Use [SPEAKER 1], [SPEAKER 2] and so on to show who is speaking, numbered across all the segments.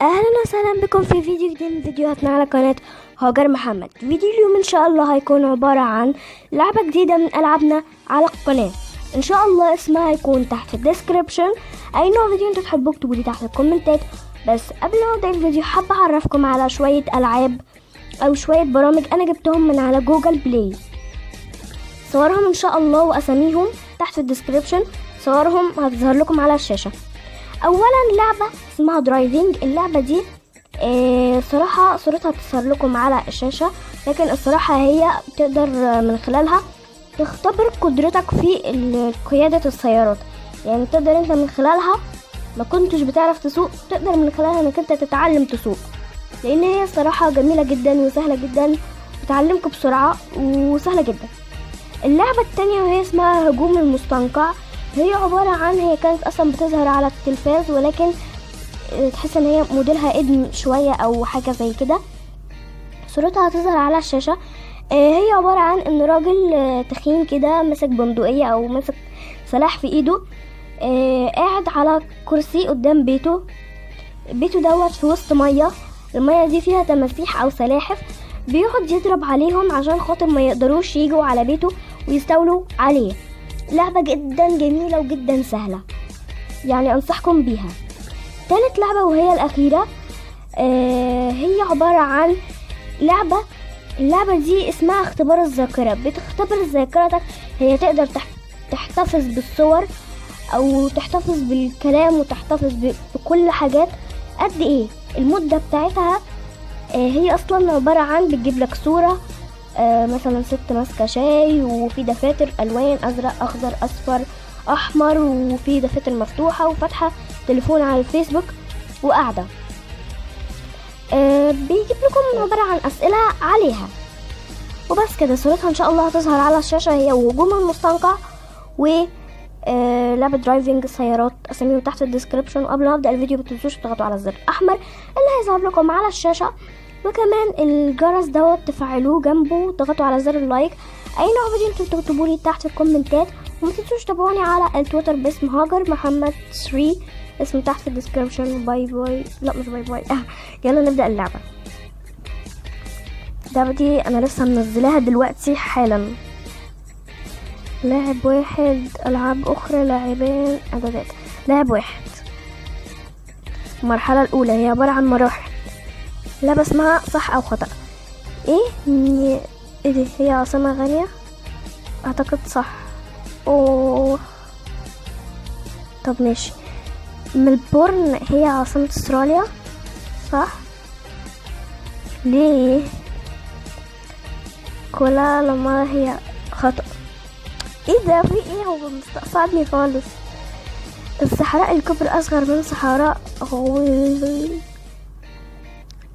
[SPEAKER 1] اهلا وسهلا بكم في فيديو جديد من فيديوهاتنا على قناة هاجر محمد. فيديو اليوم ان شاء الله هيكون عبارة عن لعبة جديدة من العابنا على القناة. ان شاء الله اسمها هيكون تحت في الديسكريبشن. اي نوع فيديو انتوا تحبوا اكتبوا لي تحت الكومنتات. بس قبل ما ابدا الفيديو حابة اعرفكم على شوية العاب او شوية برامج انا جبتهم من على جوجل بلاي. صورهم ان شاء الله واساميهم تحت في الديسكريبشن، صورهم هتظهر لكم على الشاشة. اولا لعبة اسمها درايفنج. اللعبة دي صراحة صورتها تظهر لكم على الشاشة، لكن الصراحة هي تقدر من خلالها تختبر قدرتك في قيادة السيارات. يعني تقدر انت من خلالها ما كنتش بتعرف تسوق، تقدر من خلالها انك انت تتعلم تسوق، لان هي صراحة جميلة جدا وسهلة جدا، بتعلمك بسرعة وسهلة جدا. اللعبة التانية وهي اسمها هجوم المستنقع. هي عبارة عن هي كانت اصلا بتظهر على التلفاز، ولكن تحس ان هي موديلها قديم شوية او حاجة زي كده. صورتها هتظهر على الشاشة. هي عبارة عن ان راجل تخين كده ماسك بندقية او ماسك سلاح في ايده، قاعد على كرسي قدام بيته دوت في وسط مية. المية دي فيها تماسيح او سلاحف، بيقعد يضرب عليهم عشان خاطر ما يقدروش يجوا على بيته ويستولوا عليه. لعبة جدا جميلة وجدا سهلة، يعني انصحكم بيها. ثالث لعبة وهي الأخيرة هي عبارة عن اللعبة دي اسمها اختبار الذاكرة. بتختبر ذاكرتك، هي تقدر تحتفظ بالصور او تحتفظ بالكلام وتحتفظ بكل حاجات. قد ايه المدة بتاعتها؟ هي اصلا عبارة عن بتجيب لك صورة مثلا ست ماسكة شاي، وفي دفاتر الوان ازرق اخضر اصفر احمر، وفي دفاتر مفتوحة وفتحة تليفون على الفيسبوك وقاعدة. بيجيب لكم عبارة عن اسئلة عليها وبس كده. صورتها ان شاء الله هتظهر على الشاشة، هي وهجوم المستنقع و لعبة درايفنج سيارات. اساميهم تحت الديسكريبشن. وقبل ما ابدا الفيديو متنسوش تضغطوا على الزر الاحمر اللي هيظهر لكم على الشاشة، وكمان الجرس دوت تفعلوه جنبه، تضغطوا على زر اللايك. اي نوع فيديو انتوا تكتبوا لي تحت في الكومنتات، وما تنسوش تابعوني على التويتر باسم هاجر محمد 3، اسم تحت في الديسكريبشن. باي باي. لا مش باي باي. يلا نبدا اللعبه. اللعبه دي انا لسه منزلاها دلوقتي حالا. لاعب واحد، العاب اخرى، لاعبين، اعدادات. لاعب واحد. المرحله الاولى هي عباره عن مراحل. لعبه اسمها صح او خطأ. ايه دي؟ هي عاصمه غاليه اعتقد، صح. اوه طب ماشي. ملبورن هي عاصمة استراليا، صح. ليه كوالالمبور هي خطأ؟ ايه ده؟ في ايه؟ هو مستقصدني خالص. الصحراء الكبرى اصغر من صحراء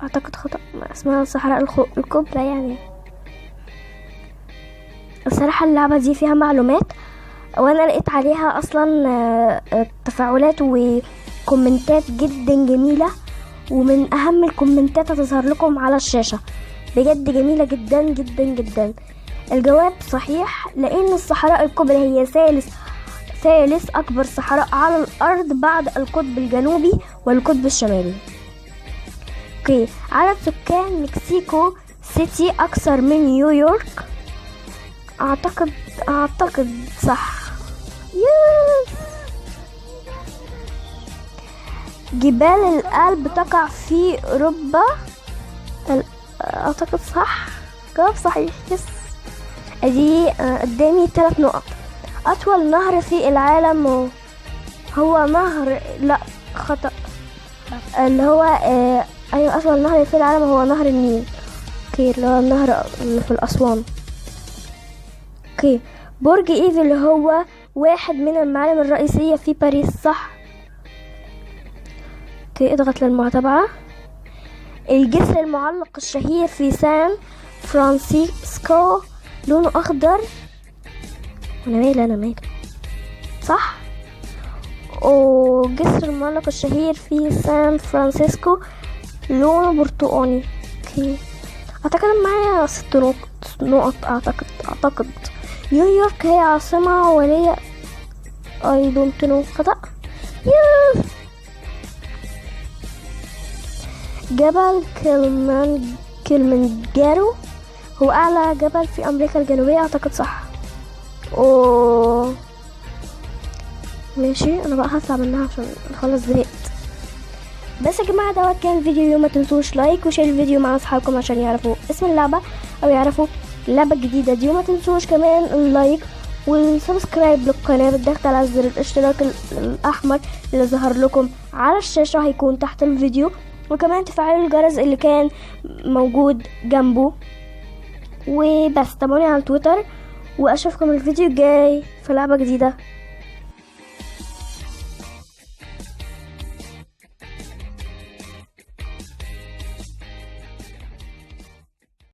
[SPEAKER 1] اعتقد خطأ، اسمها الصحراء الكبرى يعني. الصراحة اللعبة دي فيها معلومات، وانا لقيت عليها اصلا تفاعلات وكومنتات جدا جميلة، ومن اهم الكومنتات هتظهر لكم على الشاشة. بجد جميلة جدا جدا جدا. الجواب صحيح، لان الصحراء الكبرى هي ثالث اكبر صحراء على الارض بعد القطب الجنوبي والقطب الشمالي. اوكي. عدد سكان مكسيكو سيتي اكثر من نيويورك. اعتقد صح. جبال الألب تقع في أوروبا. اعتقد صح. جواب صحيح. يس. ادي قدامي 3 نقط. اطول نهر في العالم هو نهر، لا خطأ، اللي هو ايوه اطول نهر في العالم هو نهر النيل. اوكي، اللي هو النهر اللي في الاسوان. اوكي. برج ايفل هو واحد من المعالم الرئيسية في باريس، صح. اوكي، اضغط للمتابعة. الجسر المعلق الشهير في سان فرانسيسكو لونه اخضر. انا مالي صح. جسر المعلق الشهير في سان فرانسيسكو لونه برتقاني. اوكي، اعتقد معايا 6 نقط. اعتقد نيويورك هي عاصمة ولية. اي دونت نو. خطأ. جبل كلمنجارو هو اعلى جبل في امريكا الجنوبية، اعتقد صح. اوه ماشي، انا بقى هطلع منها عشان خلاص زهقت. بس يا جماعه دوت كان الفيديو اليوم، ما تنسوش لايك وشير الفيديو مع اصحابكم عشان يعرفوا اسم اللعبه او يعرفوا اللعبه الجديده دي. وما تنسوش كمان اللايك والسبسكرايب للقناه بالضغط على زر الاشتراك الاحمر اللي ظهر لكم على الشاشه، هيكون تحت الفيديو. وكمان تفعلوا الجرس اللي كان موجود جنبه. وبس تابعوني على تويتر، واشوفكم الفيديو الجاي في لعبه جديده.